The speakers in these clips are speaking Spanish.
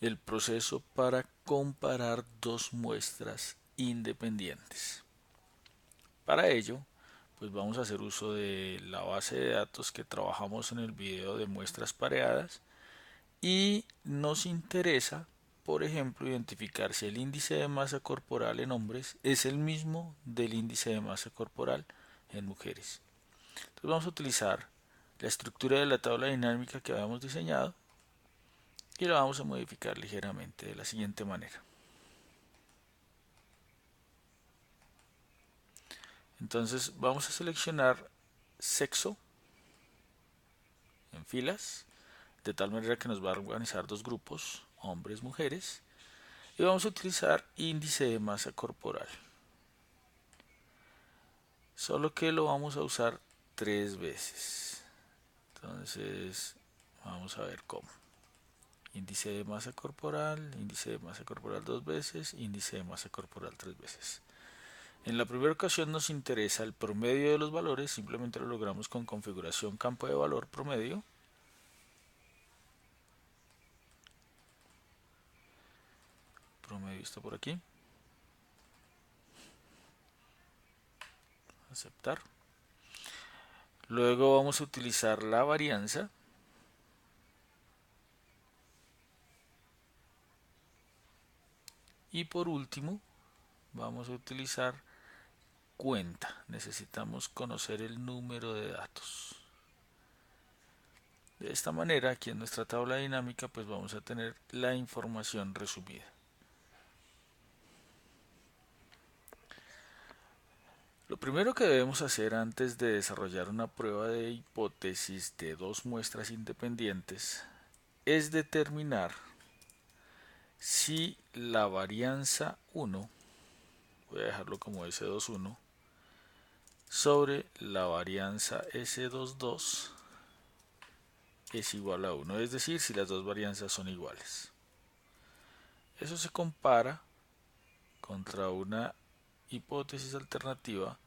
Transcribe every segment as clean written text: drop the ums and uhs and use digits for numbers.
el proceso para comparar dos muestras independientes. Para ello, pues vamos a hacer uso de la base de datos que trabajamos en el video de muestras pareadas y nos interesa, por ejemplo, identificar si el índice de masa corporal en hombres es el mismo del índice de masa corporal en mujeres. Entonces vamos a utilizar la estructura de la tabla dinámica que habíamos diseñado y la vamos a modificar ligeramente de la siguiente manera. Entonces vamos a seleccionar sexo en filas, de tal manera que nos va a organizar dos grupos, hombres, mujeres, y vamos a utilizar índice de masa corporal, solo que lo vamos a usar tres veces. Entonces vamos a ver cómo. Índice de masa corporal dos veces, índice de masa corporal tres veces. En la primera ocasión nos interesa el promedio de los valores, simplemente lo logramos con configuración campo de valor promedio. Promedio está por aquí. Aceptar. Luego vamos a utilizar la varianza. Y por último, vamos a utilizar cuenta. Necesitamos conocer el número de datos. De esta manera, aquí en nuestra tabla dinámica, pues vamos a tener la información resumida. Lo primero que debemos hacer antes de desarrollar una prueba de hipótesis de dos muestras independientes es determinar si la varianza 1, voy a dejarlo como S21, sobre la varianza S22 es igual a 1, es decir, si las dos varianzas son iguales. Eso se compara contra una hipótesis alternativa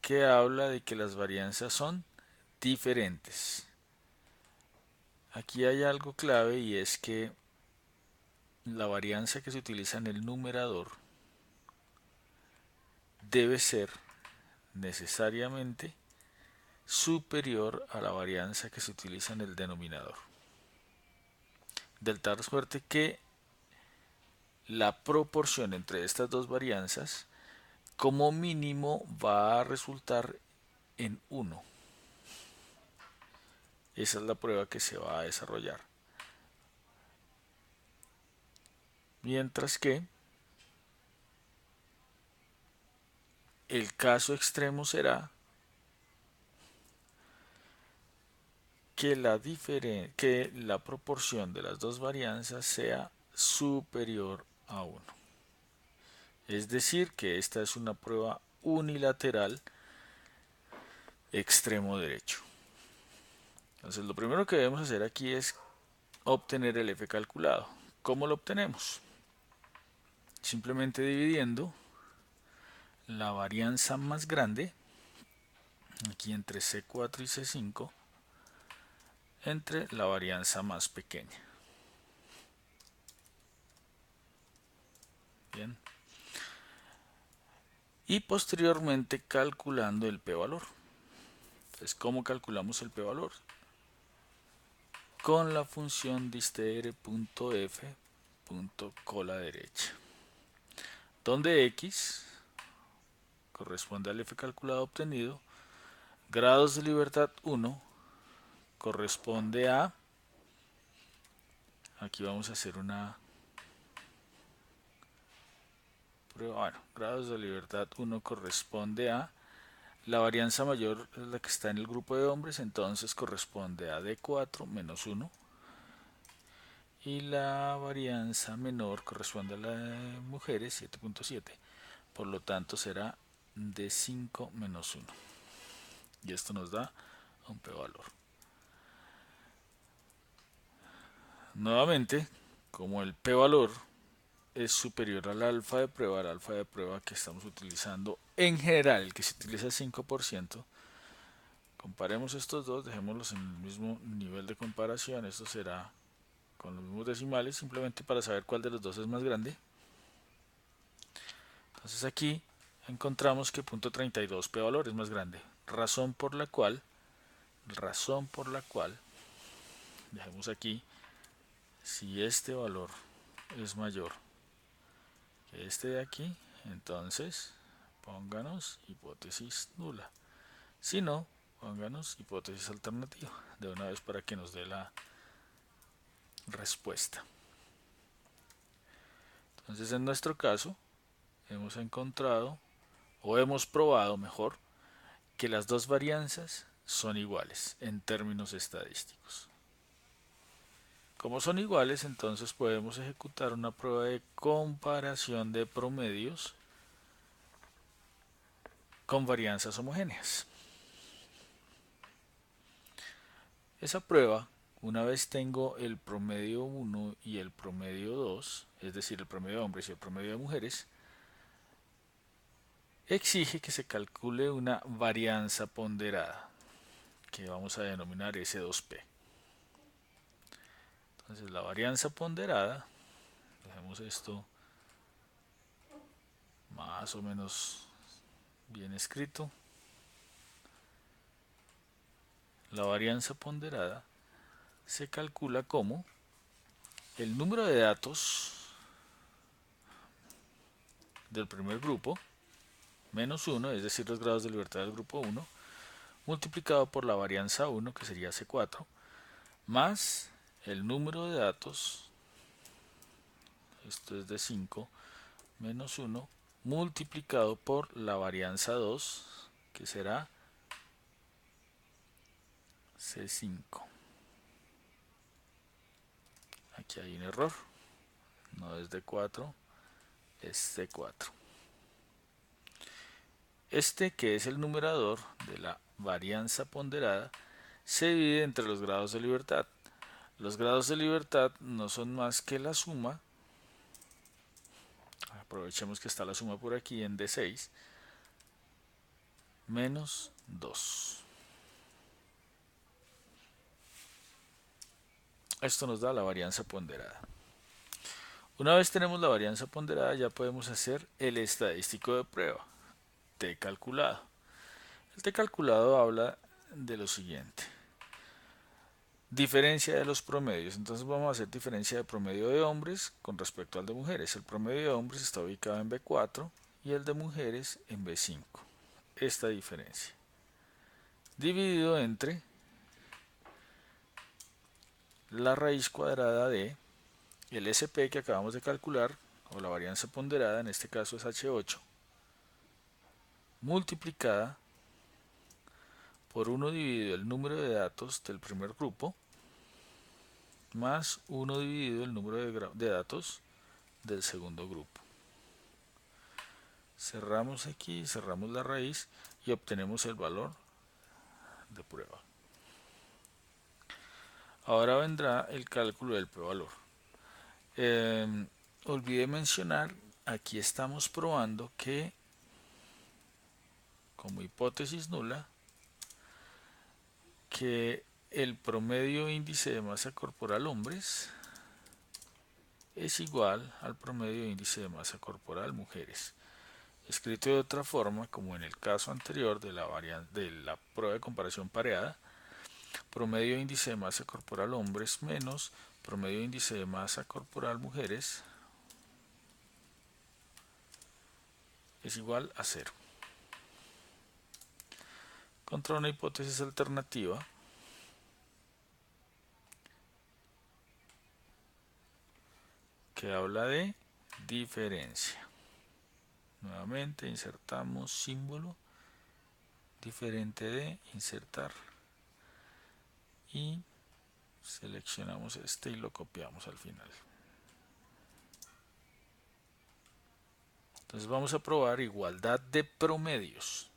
que habla de que las varianzas son diferentes. Aquí hay algo clave y es que la varianza que se utiliza en el numerador debe ser necesariamente superior a la varianza que se utiliza en el denominador. Del tal suerte que la proporción entre estas dos varianzas como mínimo va a resultar en 1. Esa es la prueba que se va a desarrollar. Mientras que el caso extremo será que la proporción de las dos varianzas sea superior a 1. Es decir, que esta es una prueba unilateral extremo derecho. Entonces, lo primero que debemos hacer aquí es obtener el f calculado. ¿Cómo lo obtenemos? Simplemente dividiendo la varianza más grande, aquí entre C4 y C5, entre la varianza más pequeña. Bien. Y posteriormente calculando el p-valor. Entonces, ¿cómo calculamos el p-valor? Con la función distr.f.cola derecha, donde x corresponde al f calculado obtenido, grados de libertad 1 corresponde a, aquí vamos a hacer una prueba, bueno, grados de libertad 1 corresponde a, la varianza mayor es la que está en el grupo de hombres, entonces corresponde a D4 menos 1, y la varianza menor corresponde a la de mujeres, 7.7, por lo tanto será D5 menos 1, y esto nos da un p-valor. Nuevamente, como el p-valor es superior al alfa de prueba, el alfa de prueba que estamos utilizando en general, el que se utiliza el 5%, comparemos estos dos, dejémoslos en el mismo nivel de comparación, esto será con los mismos decimales, simplemente para saber cuál de los dos es más grande. Entonces aquí encontramos que punto 32 p valor es más grande, razón por la cual, dejemos aquí, si este valor es mayor que este de aquí, entonces pónganos hipótesis nula. Si no, pónganos hipótesis alternativa de una vez para que nos dé la respuesta. Entonces en nuestro caso hemos encontrado, o hemos probado mejor, que las dos varianzas son iguales en términos estadísticos. Como son iguales, entonces podemos ejecutar una prueba de comparación de promedios con varianzas homogéneas. Esa prueba, una vez tengo el promedio 1 y el promedio 2, es decir, el promedio de hombres y el promedio de mujeres, exige que se calcule una varianza ponderada, que vamos a denominar S2P. Entonces la varianza ponderada, dejemos esto más o menos bien escrito. La varianza ponderada se calcula como el número de datos del primer grupo menos 1, es decir, los grados de libertad del grupo 1, multiplicado por la varianza 1, que sería C4, más el número de datos, esto es de 5, menos 1, multiplicado por la varianza 2, que será C5. Aquí hay un error, no es D4, es C4. Este, que es el numerador de la varianza ponderada, se divide entre los grados de libertad. Los grados de libertad no son más que la suma, aprovechemos que está la suma por aquí en D6, menos 2. Esto nos da la varianza ponderada. Una vez tenemos la varianza ponderada, ya podemos hacer el estadístico de prueba, T calculado. El T calculado habla de lo siguiente: diferencia de los promedios. Entonces vamos a hacer diferencia de promedio de hombres con respecto al de mujeres. El promedio de hombres está ubicado en B4 y el de mujeres en B5. Esta diferencia, dividido entre la raíz cuadrada de el SP que acabamos de calcular, o la varianza ponderada, en este caso es H8, multiplicada por 1 dividido el número de datos del primer grupo, más 1 dividido el número de datos del segundo grupo. Cerramos aquí, cerramos la raíz y obtenemos el valor de prueba. Ahora vendrá el cálculo del p-valor. Olvidé mencionar, aquí estamos probando que como hipótesis nula, que el promedio índice de masa corporal hombres es igual al promedio índice de masa corporal mujeres. Escrito de otra forma, como en el caso anterior de la prueba de comparación pareada, promedio índice de masa corporal hombres menos promedio índice de masa corporal mujeres es igual a 0. Contra una hipótesis alternativa, que habla de diferencia. Nuevamente insertamos símbolo diferente de insertar y seleccionamos este y lo copiamos al final. Entonces vamos a probar igualdad de promedios.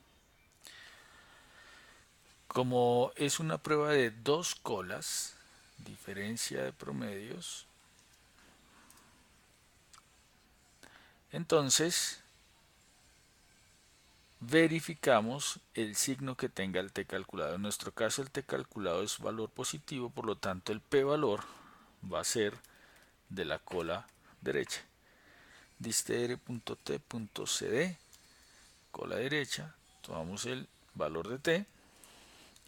Como es una prueba de dos colas, diferencia de promedios, entonces verificamos el signo que tenga el t calculado. En nuestro caso el t calculado es valor positivo, por lo tanto el p-valor va a ser de la cola derecha. distr.t.cd, cola derecha, tomamos el valor de t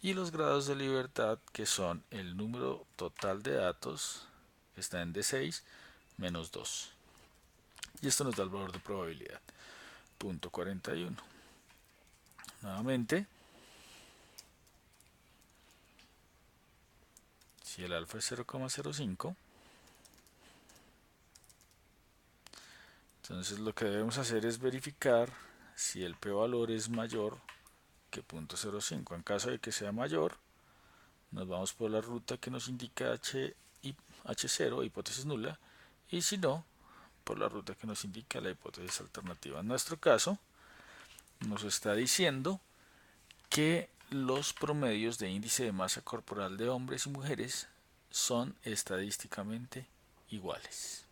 y los grados de libertad, que son el número total de datos, que está en D6 menos 2. Y esto nos da el valor de probabilidad, 0.41. Nuevamente, si el alfa es 0,05, entonces lo que debemos hacer es verificar si el p-valor es mayor que 0.05. En caso de que sea mayor, nos vamos por la ruta que nos indica H0, hipótesis nula, y si no, por la ruta que nos indica la hipótesis alternativa. En nuestro caso, nos está diciendo que los promedios de índice de masa corporal de hombres y mujeres son estadísticamente iguales.